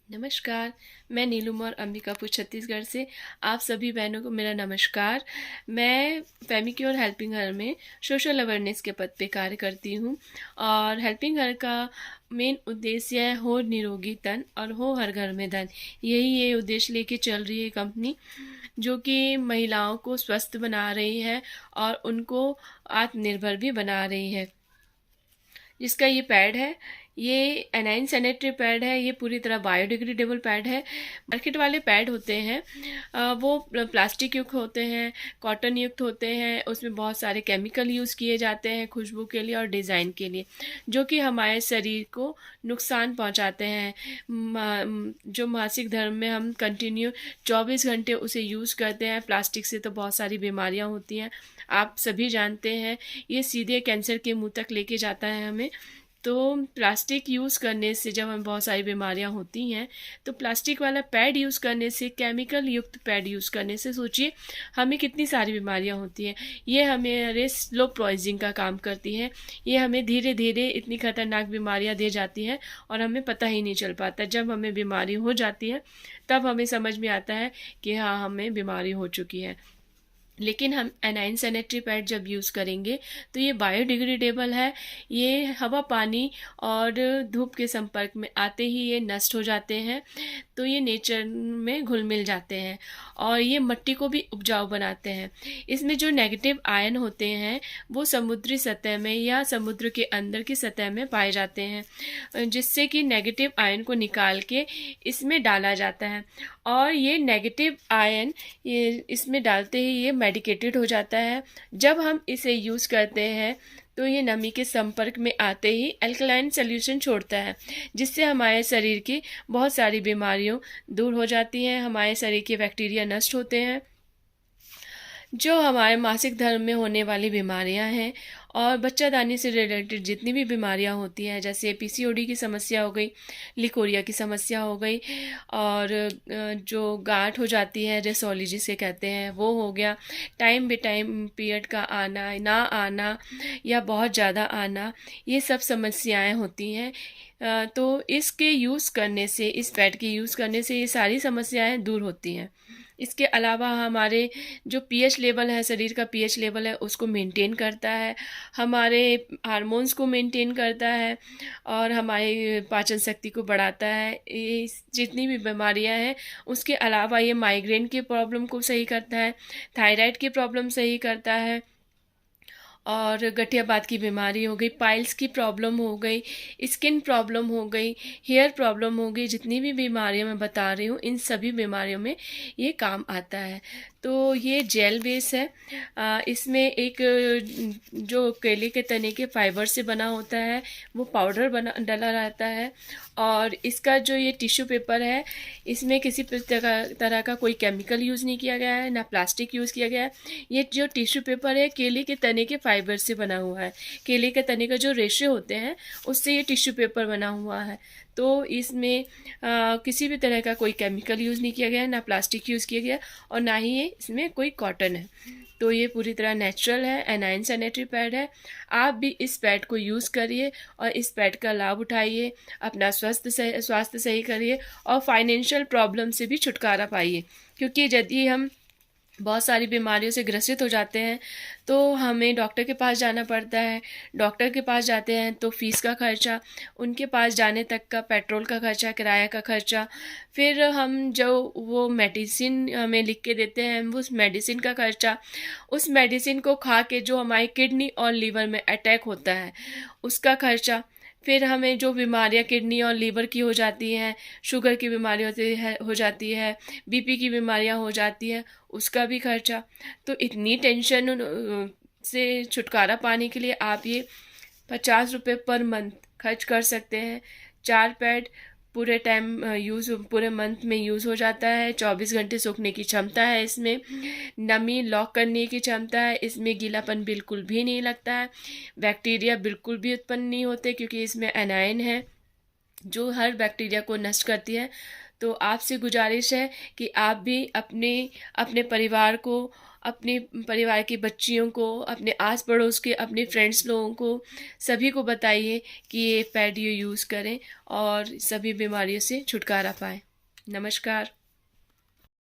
नमस्कार। मैं नीलम और अंबिकापुर छत्तीसगढ़ से आप सभी बहनों को मेरा नमस्कार। मैं फेमिक्योर हेल्पिंग हर में सोशल अवेयरनेस के पद पे कार्य करती हूँ और हेल्पिंग हर का मेन उद्देश्य है हो निरोगी तन और हो हर घर में धन। यही ये उद्देश्य लेके चल रही है कंपनी, जो कि महिलाओं को स्वस्थ बना रही है और उनको आत्मनिर्भर भी बना रही है। जिसका ये पैड है, ये एनाइन सैनिटरी पैड है। ये पूरी तरह बायोडिग्रेडेबल पैड है। मार्केट वाले पैड होते हैं वो प्लास्टिक युक्त होते हैं, कॉटन युक्त होते हैं। उसमें बहुत सारे केमिकल यूज़ किए जाते हैं खुशबू के लिए और डिज़ाइन के लिए, जो कि हमारे शरीर को नुकसान पहुंचाते हैं। जो मासिक धर्म में हम कंटिन्यू 24 घंटे उसे यूज़ करते हैं। प्लास्टिक से तो बहुत सारी बीमारियां होती हैं, आप सभी जानते हैं। ये सीधे कैंसर के मुंह तक लेके जाता है हमें। तो प्लास्टिक यूज़ करने से जब हमें बहुत सारी बीमारियां होती हैं, तो प्लास्टिक वाला पैड यूज़ करने से, केमिकल युक्त पैड यूज़ करने से सोचिए हमें कितनी सारी बीमारियां होती हैं। ये हमारे स्लो पॉइजनिंग का काम करती हैं। ये हमें धीरे धीरे इतनी खतरनाक बीमारियां दे जाती हैं और हमें पता ही नहीं चल पाता। जब हमें बीमारी हो जाती है तब हमें समझ में आता है कि हाँ, हमें बीमारी हो चुकी है। लेकिन हम एनाइन सैनिटरी पैड जब यूज़ करेंगे तो ये बायोडिग्रेडेबल है। ये हवा, पानी और धूप के संपर्क में आते ही ये नष्ट हो जाते हैं, तो ये नेचर में घुल मिल जाते हैं और ये मिट्टी को भी उपजाऊ बनाते हैं। इसमें जो नेगेटिव आयन होते हैं वो समुद्री सतह में या समुद्र के अंदर की सतह में पाए जाते हैं, जिससे कि नेगेटिव आयन को निकाल के इसमें डाला जाता है। और ये नेगेटिव आयन ये इसमें डालते ही ये मेडिकेटेड हो जाता है। जब हम इसे यूज़ करते हैं तो ये नमी के संपर्क में आते ही अल्कलाइन सॉल्यूशन छोड़ता है, जिससे हमारे शरीर की बहुत सारी बीमारियों दूर हो जाती हैं। हमारे शरीर के बैक्टीरिया नष्ट होते हैं। जो हमारे मासिक धर्म में होने वाली बीमारियां हैं और बच्चादानी से रिलेटेड जितनी भी बीमारियां होती हैं, जैसे पीसीओडी की समस्या हो गई, लिकोरिया की समस्या हो गई, और जो गांठ हो जाती है रेसोली जिसे कहते हैं वो हो गया, टाइम बे टाइम पीरियड का आना ना आना या बहुत ज़्यादा आना, ये सब समस्याएं होती हैं। तो इसके यूज़ करने से, इस पैड के यूज़ करने से ये सारी समस्याएं दूर होती हैं। इसके अलावा हमारे जो पीएच लेवल है, शरीर का पीएच लेवल है, उसको मेंटेन करता है, हमारे हार्मोन्स को मेंटेन करता है और हमारी पाचन शक्ति को बढ़ाता है। ये जितनी भी बीमारियां हैं, उसके अलावा ये माइग्रेन की प्रॉब्लम को सही करता है, थायराइड की प्रॉब्लम सही करता है, और गठियाबात की बीमारी हो गई, पाइल्स की प्रॉब्लम हो गई, स्किन प्रॉब्लम हो गई, हेयर प्रॉब्लम हो गई, जितनी भी बीमारियां मैं बता रही हूँ इन सभी बीमारियों में ये काम आता है। तो ये जेल बेस है। इसमें एक जो केले के तने के फाइबर से बना होता है वो पाउडर बना डला रहता है, और इसका जो ये टिश्यू पेपर है इसमें किसी तरह का कोई केमिकल यूज़ नहीं किया गया है, ना प्लास्टिक यूज़ किया गया है। ये जो टिश्यू पेपर है केले के तने के फाइबर से बना हुआ है। केले के तने का जो रेशे होते हैं उससे ये टिश्यू पेपर बना हुआ है। तो इसमें किसी भी तरह का कोई केमिकल यूज़ नहीं किया गया है, ना प्लास्टिक यूज़ किया गया और ना ही ये इसमें कोई कॉटन है। तो ये पूरी तरह नेचुरल है, एनाइन सैनिटरी पैड है। आप भी इस पैड को यूज़ करिए और इस पैड का लाभ उठाइए, अपना स्वास्थ्य सही करिए और फाइनेंशियल प्रॉब्लम से भी छुटकारा पाइए। क्योंकि यदि हम बहुत सारी बीमारियों से ग्रसित हो जाते हैं तो हमें डॉक्टर के पास जाना पड़ता है। डॉक्टर के पास जाते हैं तो फीस का खर्चा, उनके पास जाने तक का पेट्रोल का खर्चा, किराया का खर्चा, फिर हम जो वो मेडिसिन हमें लिख के देते हैं उस मेडिसिन का खर्चा, उस मेडिसिन को खा के जो हमारी किडनी और लीवर में अटैक होता है उसका खर्चा, फिर हमें जो बीमारियां किडनी और लीवर की हो जाती हैं, शुगर की बीमारी हो जाती है, बीपी की बीमारियां हो जाती हैं, उसका भी खर्चा। तो इतनी टेंशन से छुटकारा पाने के लिए आप ये 50 रुपये पर मंथ खर्च कर सकते हैं। 4 पैड पूरे टाइम पूरे मंथ में यूज़ हो जाता है। 24 घंटे सूखने की क्षमता है इसमें, नमी लॉक करने की क्षमता है, इसमें गीलापन बिल्कुल भी नहीं लगता है, बैक्टीरिया बिल्कुल भी उत्पन्न नहीं होते क्योंकि इसमें एनाइन है जो हर बैक्टीरिया को नष्ट करती है। तो आपसे गुजारिश है कि आप भी अपने अपने परिवार को, अपने परिवार की बच्चियों को, अपने आस पड़ोस के अपने फ्रेंड्स लोगों को, सभी को बताइए कि ये पैड यूज़ करें और सभी बीमारियों से छुटकारा पाएँ। नमस्कार।